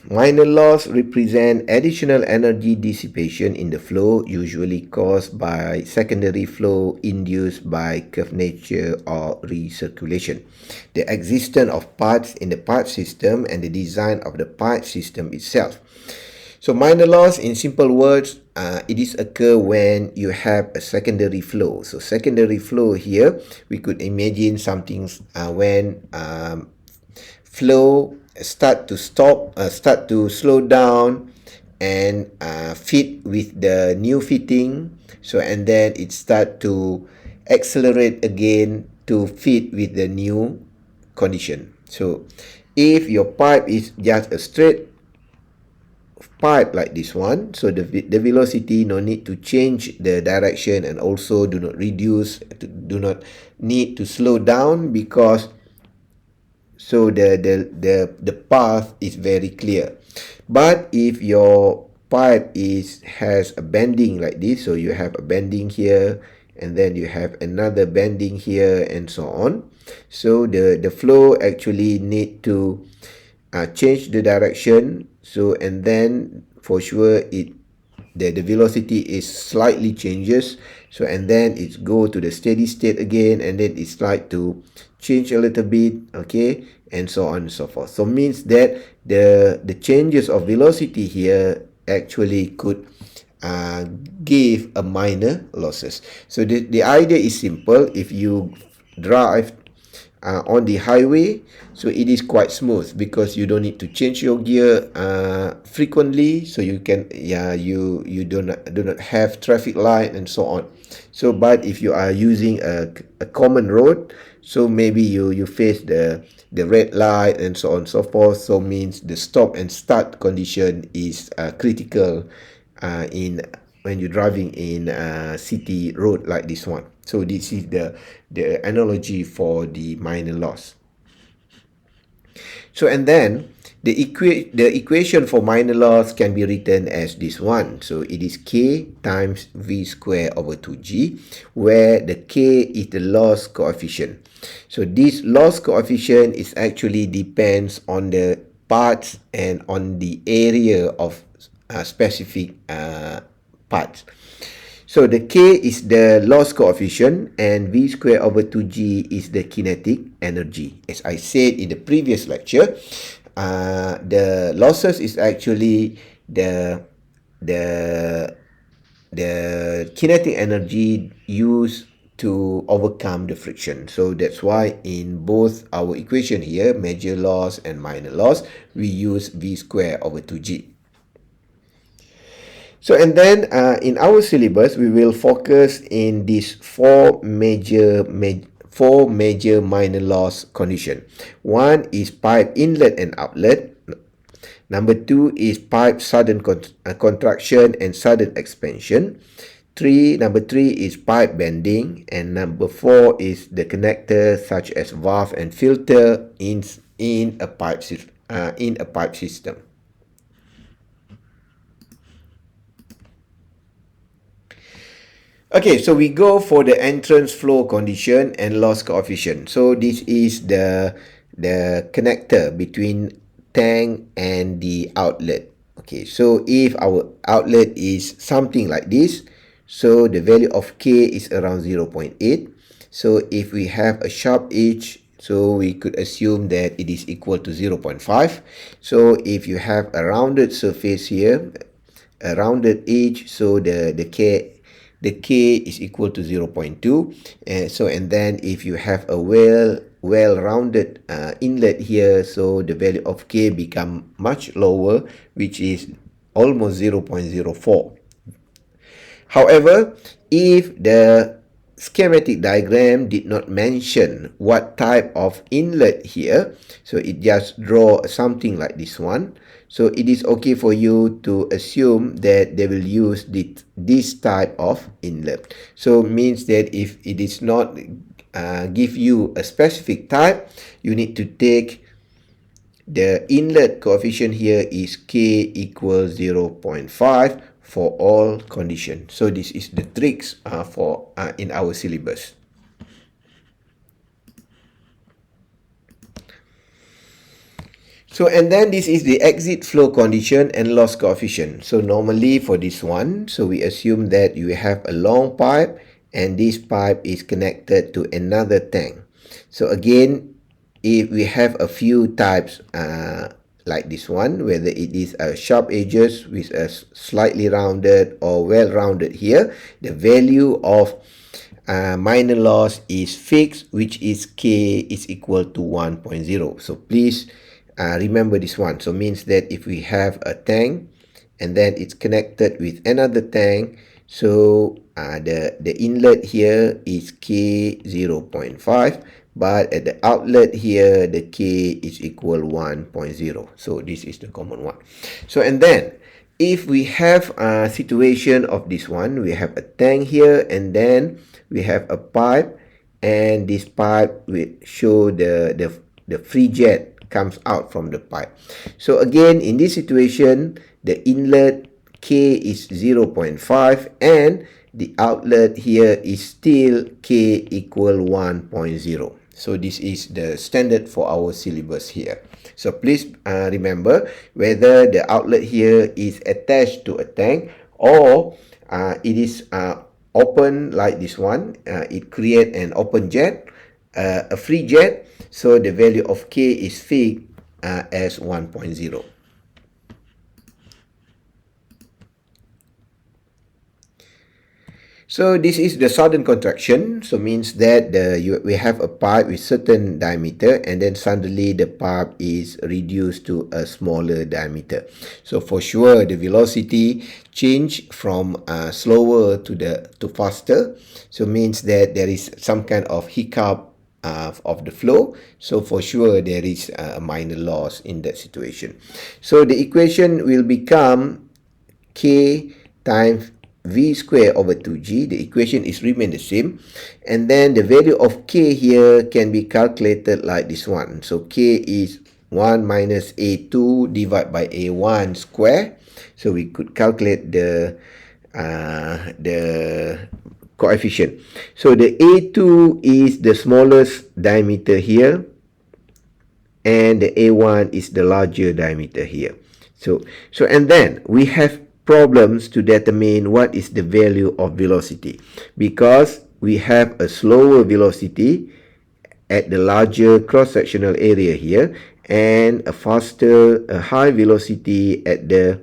Minor loss represent additional energy dissipation in the flow, usually caused by secondary flow induced by curvature or recirculation. The existence of parts in the part system and the design of the part system itself. So minor loss, in simple words, it is occur when you have a secondary flow. So secondary flow here, we could imagine something when flow start to slow down and fit with the new fitting. So and then it start to accelerate again to fit with the new condition. So if your pipe is just a straight pipe like this one, so the velocity no need to change the direction, and also do not reduce, do not need to slow down, because so the path is very clear. But if your pipe has a bending like this, so you have a bending here and then you have another bending here and so on, so the flow actually need to change the direction. So and then for sure the velocity is slightly changes. So and then it's go to the steady state again, and then it's like to change a little bit, okay, and so on and so forth. So means that the changes of velocity here actually could give a minor losses. So the idea is simple. If you drive on the highway, so it is quite smooth because you don't need to change your gear frequently, so you can you do not have traffic light and so on. So but if you are using a common road, so maybe you face the red light and so on and so forth, so means the stop and start condition is critical in when you're driving in a city road like this one. So this is the analogy for the minor loss. So and then the equation for minor loss can be written as this one. So it is K times V square over 2G, where the K is the loss coefficient. So this loss coefficient is actually depends on the parts and on the area of specific parts. So the K is the loss coefficient and V square over 2G is the kinetic energy. As I said in the previous lecture, the losses is actually the kinetic energy used to overcome the friction. So that's why in both our equation here, major loss and minor loss, we use V square over 2G. So and then in our syllabus, we will focus in these four major minor loss condition. One is pipe inlet and outlet. Number two is pipe sudden contraction and sudden expansion. Number three is pipe bending, and number four is the connector such as valve and filter in a pipe system. Okay, so we go for the entrance flow condition and loss coefficient. So this is the connector between tank and the outlet. Okay, so if our outlet is something like this, so the value of K is around 0.8. So if we have a sharp edge, so we could assume that it is equal to 0.5. So if you have a rounded surface here, a rounded edge, so the K is equal to 0.2. And then if you have a well-rounded inlet here, so the value of K become much lower, which is almost 0.04. However, if the schematic diagram did not mention what type of inlet here, so it just draw something like this one, so it is okay for you to assume that they will use this type of inlet. So means that if it is not give you a specific type, you need to take the inlet coefficient here is K equals 0.5 for all conditions. So this is the tricks for in our syllabus. So, and then this is the exit flow condition and loss coefficient. So normally for this one, so we assume that you have a long pipe and this pipe is connected to another tank. So again, if we have a few types like this one, whether it is a sharp edges with a slightly rounded or well rounded here, the value of minor loss is fixed, which is K is equal to 1.0. So please remember this one. So means that if we have a tank and then it's connected with another tank, so the inlet here is K 0.5, but at the outlet here the K is equal 1.0. So this is the common one. So and then if we have a situation of this one, we have a tank here and then we have a pipe, and this pipe will show the free jet comes out from the pipe. So again, in this situation, the inlet K is 0.5 and the outlet here is still K equal 1.0. So this is the standard for our syllabus here. So please remember whether the outlet here is attached to a tank or it is open like this one. It create an open jet, a free jet. So the value of K is fixed as 1.0. So this is the sudden contraction. So means that we have a pipe with certain diameter and then suddenly the pipe is reduced to a smaller diameter. So for sure the velocity change from slower to faster. So means that there is some kind of hiccup of the flow. So for sure there is a minor loss in that situation. So the equation will become K times V square over 2G. The equation is remain the same. And then the value of K here can be calculated like this one. So K is 1 minus A2 divided by A1 square. So we could calculate the coefficient. So the A2 is the smallest diameter here and the A1 is the larger diameter here. So and then we have problems to determine what is the value of velocity, because we have a slower velocity at the larger cross-sectional area here and a high velocity at the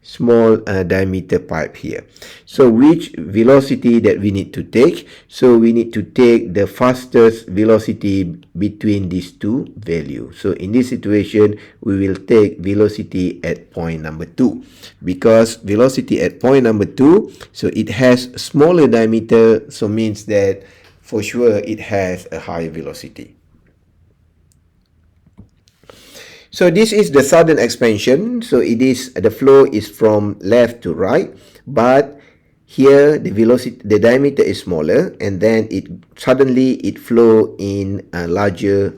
small diameter pipe here. So which velocity that we need to take? So we need to take the fastest velocity between these two values. So in this situation, we will take velocity at point number 2, because velocity at point number 2, so it has smaller diameter, so means that for sure it has a higher velocity. So this is the sudden expansion. So it is the flow is from left to right, but here the velocity, the diameter is smaller, and then it suddenly flow in a larger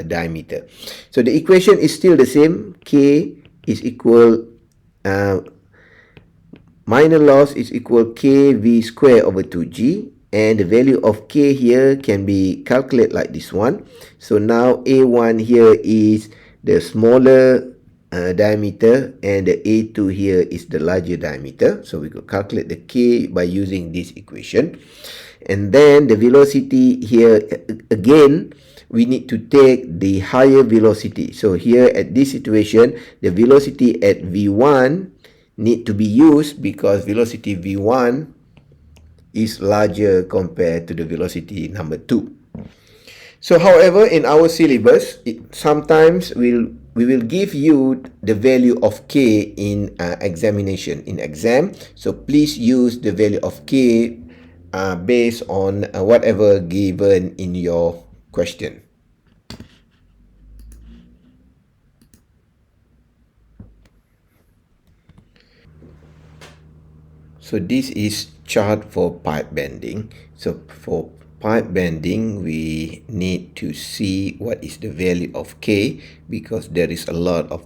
diameter. So the equation is still the same. K is equal minor loss is equal KV square over 2G, and the value of K here can be calculated like this one. So now A1 here is the smaller diameter and the A2 here is the larger diameter. So we could calculate the K by using this equation. And then the velocity here, again, we need to take the higher velocity. So here at this situation, the velocity at V1 need to be used because velocity V1 is larger compared to the velocity number 2. So however, in our syllabus, sometimes we will give you the value of K in examination, in exam. So please use the value of K based on whatever given in your question. So this is chart for pipe bending. So for pipe bending, we need to see what is the value of K, because there is a lot of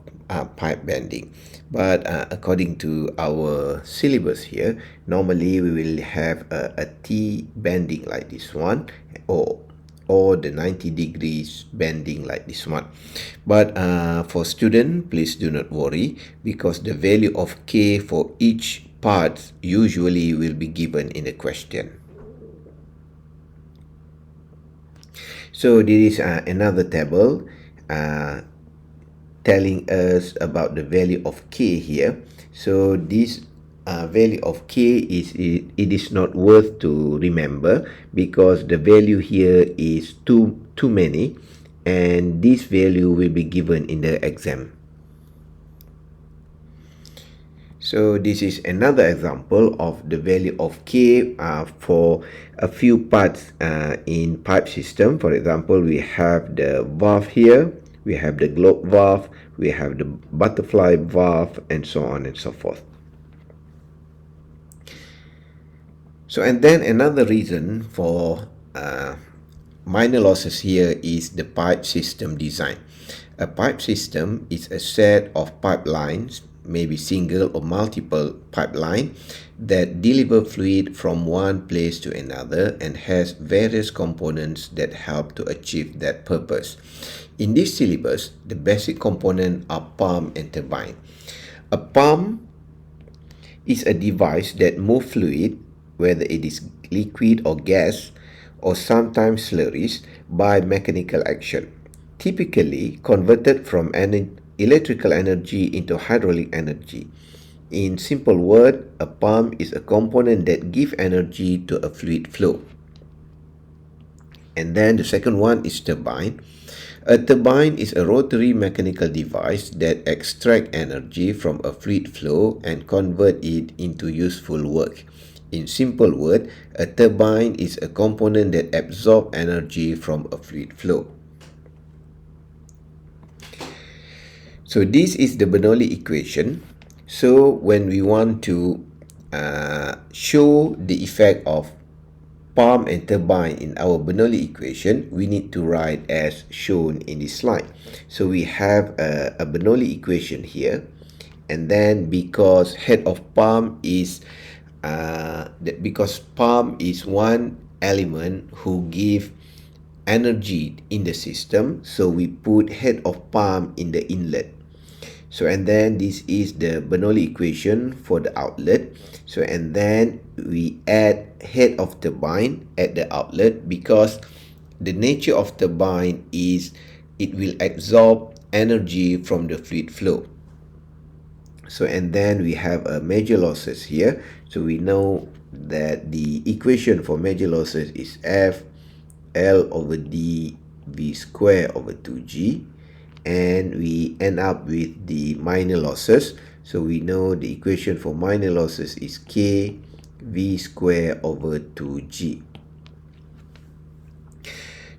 pipe bending. But according to our syllabus here, normally we will have a T bending like this one, or or the 90 degrees bending like this one. But for student, please do not worry, because the value of K for each part usually will be given in the question. So this is another table telling us about the value of K here. So this value of K it is not worth to remember, because the value here is too many, and this value will be given in the exam. So this is another example of the value of K for a few parts in pipe system. For example, we have the valve here, we have the globe valve, we have the butterfly valve, and so on and so forth. So, and then another reason for minor losses here is the pipe system design. A pipe system is a set of pipelines, maybe single or multiple pipeline, that deliver fluid from one place to another and has various components that help to achieve that purpose. In this syllabus, the basic components are pump and turbine. A pump is a device that moves fluid, whether it is liquid or gas, or sometimes slurries, by mechanical action, typically converted from electrical energy into hydraulic energy. In simple word, a pump is a component that gives energy to a fluid flow. And then the second one is turbine. A turbine is a rotary mechanical device that extracts energy from a fluid flow and convert it into useful work. In simple word, a turbine is a component that absorbs energy from a fluid flow. So this is the Bernoulli equation. So when we want to show the effect of pump and turbine in our Bernoulli equation, we need to write as shown in this slide. So we have a Bernoulli equation here, and then because head of pump is because pump is one element who give energy in the system, so we put head of pump in the inlet. So and then this is the Bernoulli equation for the outlet. So and then we add head of turbine at the outlet, because the nature of turbine is it will absorb energy from the fluid flow. So and then we have a major losses here. So we know that the equation for major losses is F L over D V square over 2G, and we end up with the minor losses. So we know the equation for minor losses is K V square over 2G.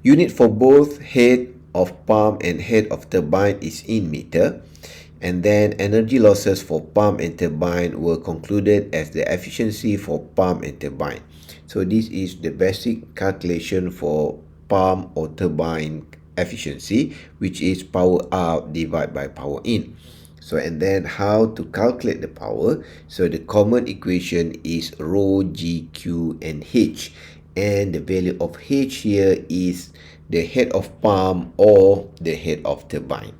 Unit for both head of pump and head of turbine is in meter. And then energy losses for pump and turbine were concluded as the efficiency for pump and turbine. So this is the basic calculation for pump or turbine efficiency, which is power out divided by power in. So and then how to calculate the power. So the common equation is rho G, Q, and H. And the value of H here is the head of pump or the head of turbine.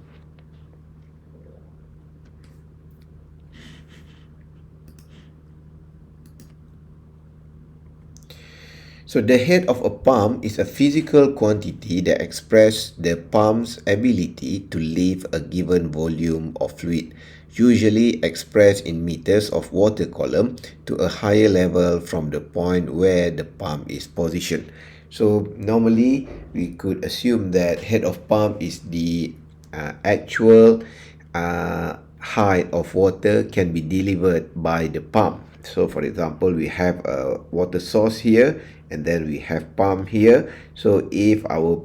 So the head of a pump is a physical quantity that expresses the pump's ability to lift a given volume of fluid, usually expressed in meters of water column, to a higher level from the point where the pump is positioned. So normally we could assume that head of pump is the actual height of water can be delivered by the pump. So for example, we have a water source here, and then we have pump here. So if our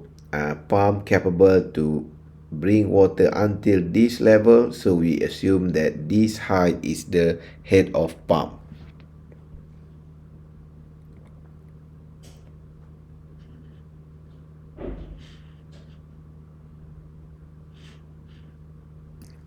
pump capable to bring water until this level, so we assume that this height is the head of pump.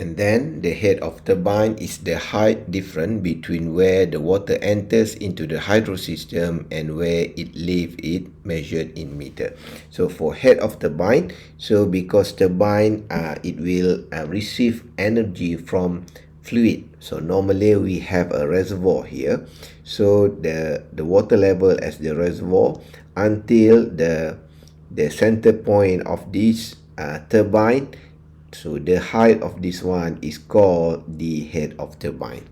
And then the head of turbine is the height difference between where the water enters into the hydro system and where it leaves it, measured in meter. So for head of turbine, so because turbine it will receive energy from fluid. So normally we have a reservoir here. So the water level as the reservoir until the center point of this turbine. So the height of this one is called the head of turbine.